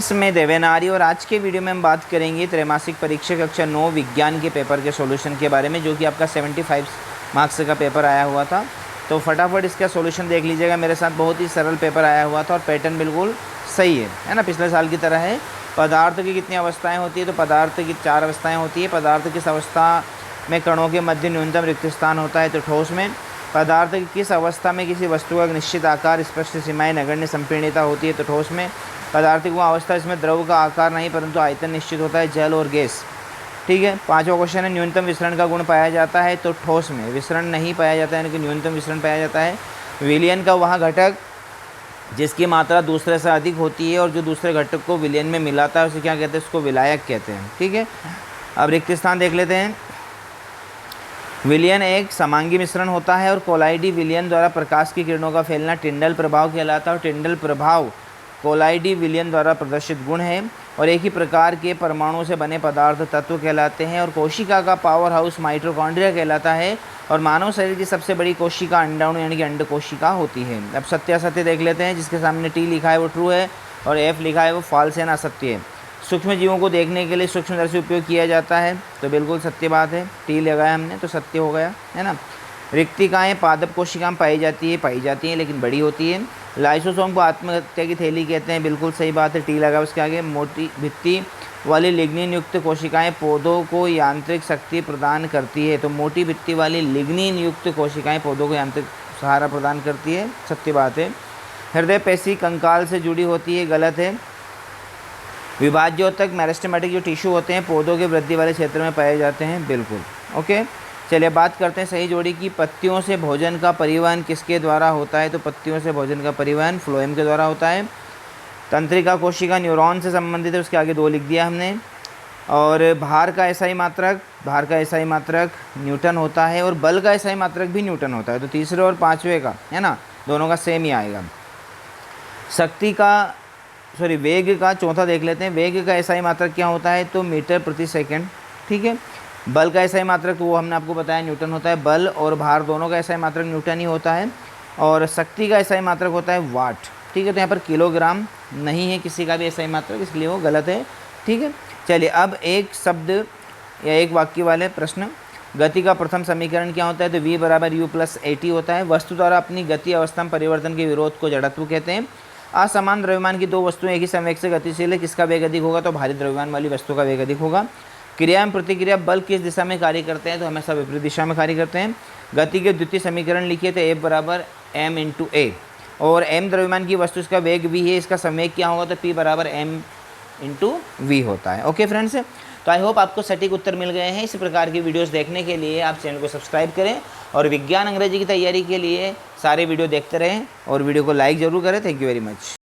इसमें देवेनारी और आज के वीडियो में हम बात करेंगे त्रैमासिक परीक्षा कक्षा 9 विज्ञान के पेपर के सॉल्यूशन के बारे में, जो कि आपका 75 मार्क्स का पेपर आया हुआ था। तो फटाफट इसका सॉल्यूशन देख लीजिएगा मेरे साथ। बहुत ही सरल पेपर आया हुआ था और पैटर्न बिल्कुल सही है ना, पिछले साल की तरह है। पदार्थ की कितनी अवस्थाएँ होती है, तो पदार्थ की 4 अवस्थाएँ होती है। पदार्थ किस अवस्था में कणों के मध्य न्यूनतम रिक्त स्थान होता है, तो ठोस में। पदार्थ की किस अवस्था में किसी वस्तु का निश्चित आकार, स्पष्ट सीमाएं, नगण्य संपीड़ितता होती है, तो ठोस में। पदार्थ की वो अवस्था इसमें द्रव का आकार नहीं परंतु आयतन निश्चित होता है, जल और गैस। ठीक है। 5वां क्वेश्चन है, न्यूनतम विसरण का गुण पाया जाता है, तो ठोस में। विसरण नहीं पाया जाता है, यानी कि न्यूनतम विसरण पाया जाता है। विलयन का वह घटक जिसकी मात्रा दूसरे से अधिक होती है और जो दूसरे घटक को विलयन में मिलाता है उसे क्या कहते हैं, उसको विलायक कहते हैं। ठीक है। अब रिक्त स्थान देख लेते हैं। विलयन एक समांगी मिश्रण होता है और कोलाइडी विलयन द्वारा प्रकाश की किरणों का फैलना टिंडल प्रभाव कहलाता है। और टिंडल प्रभाव कोलाइडी विलयन द्वारा प्रदर्शित गुण है और एक ही प्रकार के परमाणु से बने पदार्थ तत्व कहलाते हैं। और कोशिका का पावर हाउस माइटोकॉन्ड्रिया कहलाता है। और मानव शरीर की सबसे बड़ी कोशिका अंडाणु यानी कि अंड कोशिका होती है। अब सत्यासत्य देख लेते हैं। जिसके सामने टी लिखा है वो ट्रू है और एफ लिखा है वो फॉल्स है, ना असत्य है। सूक्ष्म जीवों को देखने के लिए सूक्ष्मदर्शी उपयोग किया जाता है, तो बिल्कुल सत्य बात है। टी लगाया हमने तो सत्य हो गया, है ना। रिक्तिकाएँ पादप कोशिका में पाई जाती है लेकिन बड़ी होती है। लाइसोसोम को आत्महत्या की थैली कहते हैं, बिल्कुल सही बात है। टी लगा उसके आगे। मोटी भित्ति वाली लिग्निन युक्त कोशिकाएं पौधों को यांत्रिक शक्ति प्रदान करती है, तो मोटी भित्ति वाली लिग्निन युक्त कोशिकाएं पौधों को यांत्रिक सहारा प्रदान करती है, सत्य बात है। हृदय पेशी कंकाल से जुड़ी होती है, गलत है। विभाज्योतक मेरिस्टेमेटिक जो टिश्यू होते हैं पौधों के वृद्धि वाले क्षेत्र में पाए जाते हैं, बिल्कुल ओके। चलिए बात करते हैं सही जोड़ी की। पत्तियों से भोजन का परिवहन किसके द्वारा होता है, तो पत्तियों से भोजन का परिवहन फ्लोएम के द्वारा होता है। तंत्रिका कोशिका न्यूरॉन से संबंधित है, उसके आगे 2 लिख दिया हमने। और भार का एसआई मात्रक न्यूटन होता है और बल का एसआई मात्रक भी न्यूटन होता है, तो तीसरे और 5वें का है ना, दोनों का सेम ही आएगा। वेग का चौथा देख लेते हैं। वेग का एसआई मात्रक क्या होता है, तो मीटर प्रति सेकंड। ठीक है। बल का एसआई मात्रक तो वो हमने आपको बताया न्यूटन होता है। बल और भार दोनों का एसआई मात्रक न्यूटन ही होता है। और शक्ति का एसआई मात्रक होता है वाट। ठीक है। तो यहाँ पर किलोग्राम नहीं है किसी का भी एसआई मात्रक, इसलिए वो गलत है। ठीक है। चलिए अब एक शब्द या एक वाक्य वाले प्रश्न। गति का प्रथम समीकरण क्या होता है, तो v = u+at होता है। वस्तु द्वारा अपनी गति अवस्था में परिवर्तन के विरोध को जड़त्व कहते हैं। असमान द्रव्यमान की 2 वस्तुएं एक ही संवेग से गतिशील है, किसका वेग अधिक होगा, तो भारी द्रव्यमान वाली वस्तु का वेग अधिक होगा। क्रिया एवं प्रतिक्रिया बल किस दिशा में कार्य करते हैं, तो हमेशा विपरीत दिशा में कार्य करते हैं। गति के द्वितीय समीकरण लिखिए, तो F = m × a और m द्रव्यमान की वस्तु इसका वेग v है, इसका संवेग क्या होगा, तो P = m × v होता है। ओके फ्रेंड्स, तो आई होप आपको सटीक उत्तर मिल गए हैं। इस प्रकार की वीडियोस देखने के लिए आप चैनल को सब्सक्राइब करें और विज्ञान अंग्रेजी की तैयारी के लिए सारे वीडियो देखते रहें और वीडियो को लाइक ज़रूर करें। Thank you very much.